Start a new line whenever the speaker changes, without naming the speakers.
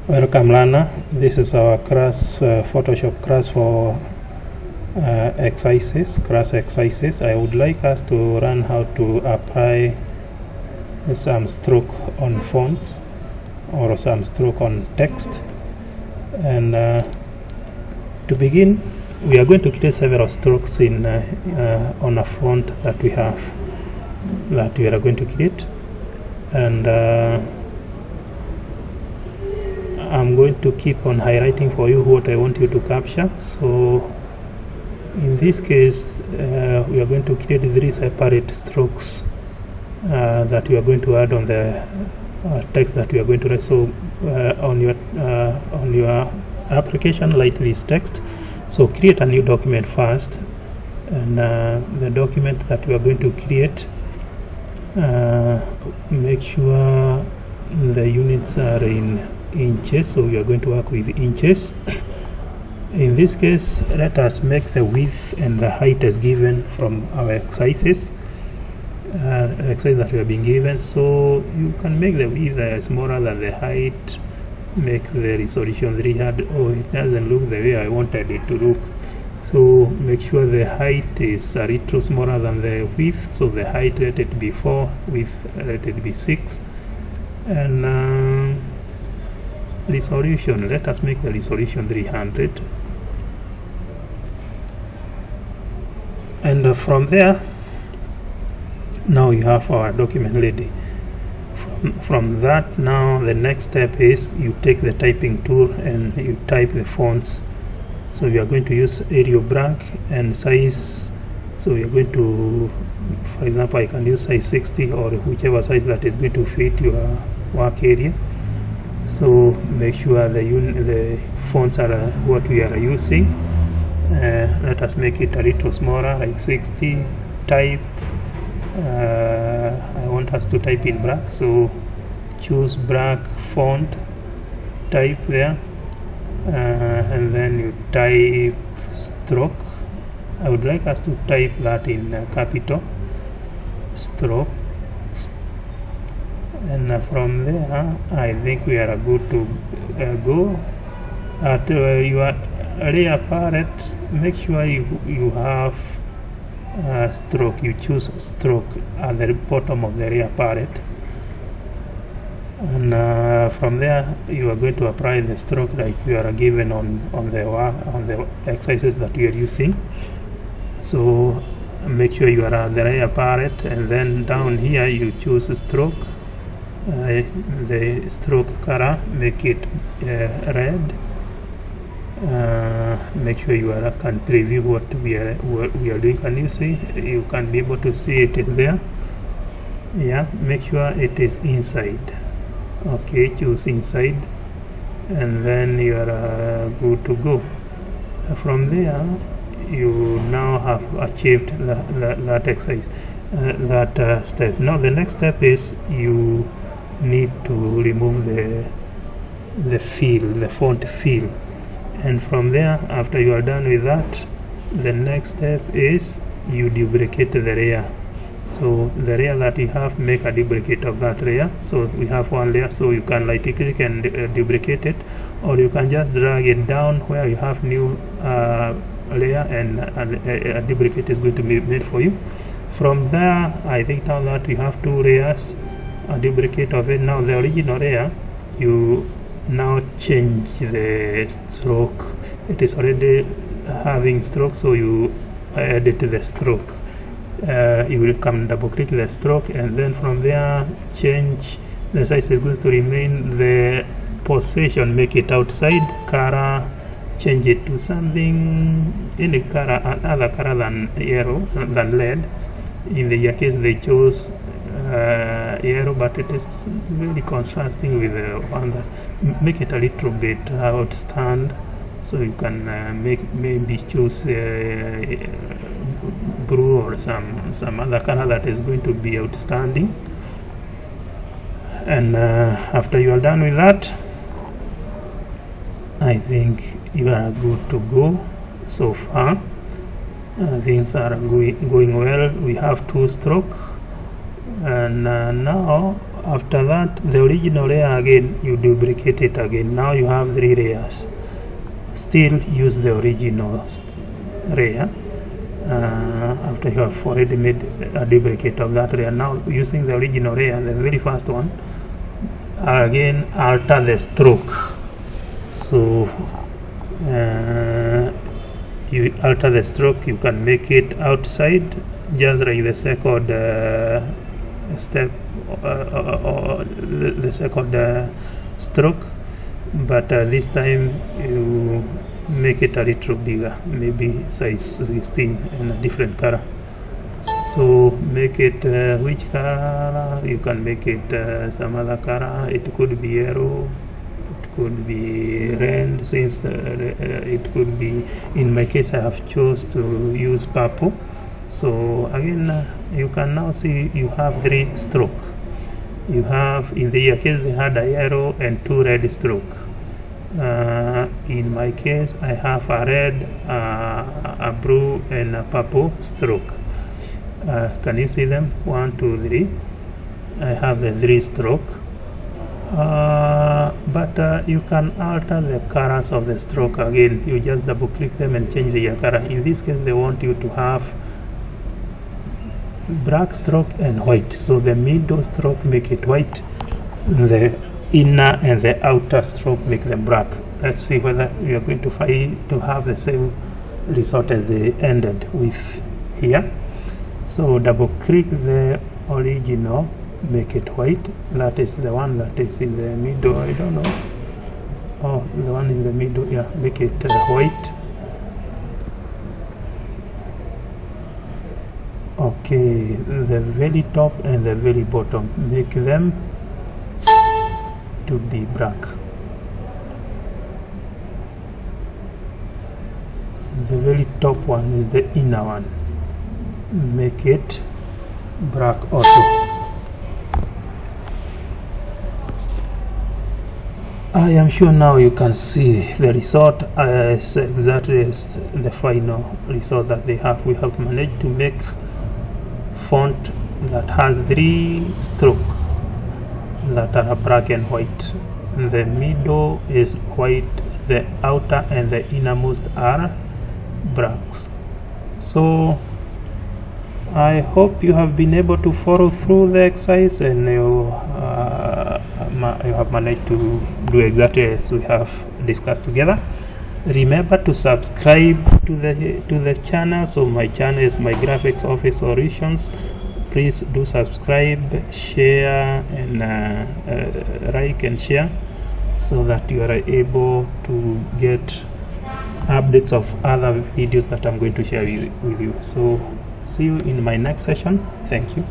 Welcome learner, this is our class, Photoshop class for class exercises. I would like us to learn how to apply some stroke on fonts or some stroke on text. And to begin, we are going to create several strokes in on a font that we have, that we are going to create. And I'm going to keep on highlighting for you what I want you to capture. So in this case, we are going to create 3 separate strokes that we are going to add on the text that we are going to write. So on your application, write this text. So create a new document first, and the document that we are going to create, make sure the units are in inches, so we are going to work with inches. In this case, let us make the width and the height as given from our exercises, exercise that we have been given. So you can make the width smaller than the height, make the resolution 300. Oh, it doesn't look the way I wanted it to look. So make sure the height is a little smaller than the width, so the height let it be 4, width let it be 6, and resolution, let us make the resolution 300. And from there, now you have our document ready. From that, now the next step is you take the typing tool and you type the fonts. So we are going to use Arial Black and size. So we are going to, for example, I can use size 60 or whichever size that is going to fit your work area. So make sure the fonts are what we are using. Let us make it a little smaller, like 60. Type, I want us to type in black, so choose black font, type there, and then you type stroke. I would like us to type that in capital, stroke. And from there, I think we are good to go. At your layer palette, make sure you have stroke. You choose stroke at the bottom of the layer palette, and from there you are going to apply the stroke like you are given on the exercises that you are using. So make sure you are at the layer palette, and then down here you choose stroke. The stroke color, make it red. Make sure you can preview what we are doing. Can you see? You can be able to see it is there. Yeah, make sure it is inside. Okay, choose inside, and then you are good to go. From there, you now have achieved that exercise, that step. Now the next step is you need to remove the fill, the font fill, and from there, after you are done with that, the next step is you duplicate the layer. So the layer that you have, make a duplicate of that layer. So we have one layer, so you can right click and duplicate it, or you can just drag it down where you have new layer, and a duplicate is going to be made for you. From there, I think now that you have 2 layers, a duplicate of it. Now the original layer, you now change the stroke. It is already having stroke, so you edit the stroke. You will come double click the stroke, and then from there change the size is going to remain. The position, make it outside. Color, change it to something, any color, other color than yellow, than red. In the case they chose yellow, but it is very contrasting with the one that make it a little bit outstand. So you can maybe choose blue or some other color that is going to be outstanding. And after you are done with that, I think you are good to go. So far things are going well. We have 2 stroke, and now after that, the original layer again, you duplicate it again. Now you have 3 layers. Still use the original layer after you have already made a duplicate of that layer. Now using the original layer, the very first one, again alter the stroke. So you alter the stroke, you can make it outside, just like the second step or the second stroke, but this time you make it a little bigger, maybe size 16 in a different color. So make it which color? You can make it some other color. It could be yellow, could be red, since it could be, in my case I have chose to use purple. So again you can now see you have 3 stroke. You have, in the case we had a yellow and 2 red stroke. In my case I have a red, a blue and a purple stroke. Can you see them? 1, 2, 3. I have the 3 stroke. But you can alter the colors of the stroke again. You just double click them and change the color. In this case they want you to have black stroke and white, so the middle stroke make it white, the inner and the outer stroke make them black. Let's see whether we are going to find to have the same result as they ended with here. So double click the original, make it white. That is the one that is in the middle. I don't know. Oh, the one in the middle. Yeah, make it white. Okay, the very top and the very bottom, make them to be black. The very top one is the inner one, make it black also. I am sure now you can see the result as exactly as the final result that they have. We have managed to make font that has 3 strokes that are black and white. The middle is white, the outer and the innermost are blacks. So I hope you have been able to follow through the exercise and you have managed to do exactly as we have discussed together. Remember to subscribe to the channel. So my channel is My Graphics Office Solutions. Please do subscribe, share, and like and share, so that you are able to get updates of other videos that I'm going to share with you. So see you in my next session. Thank you.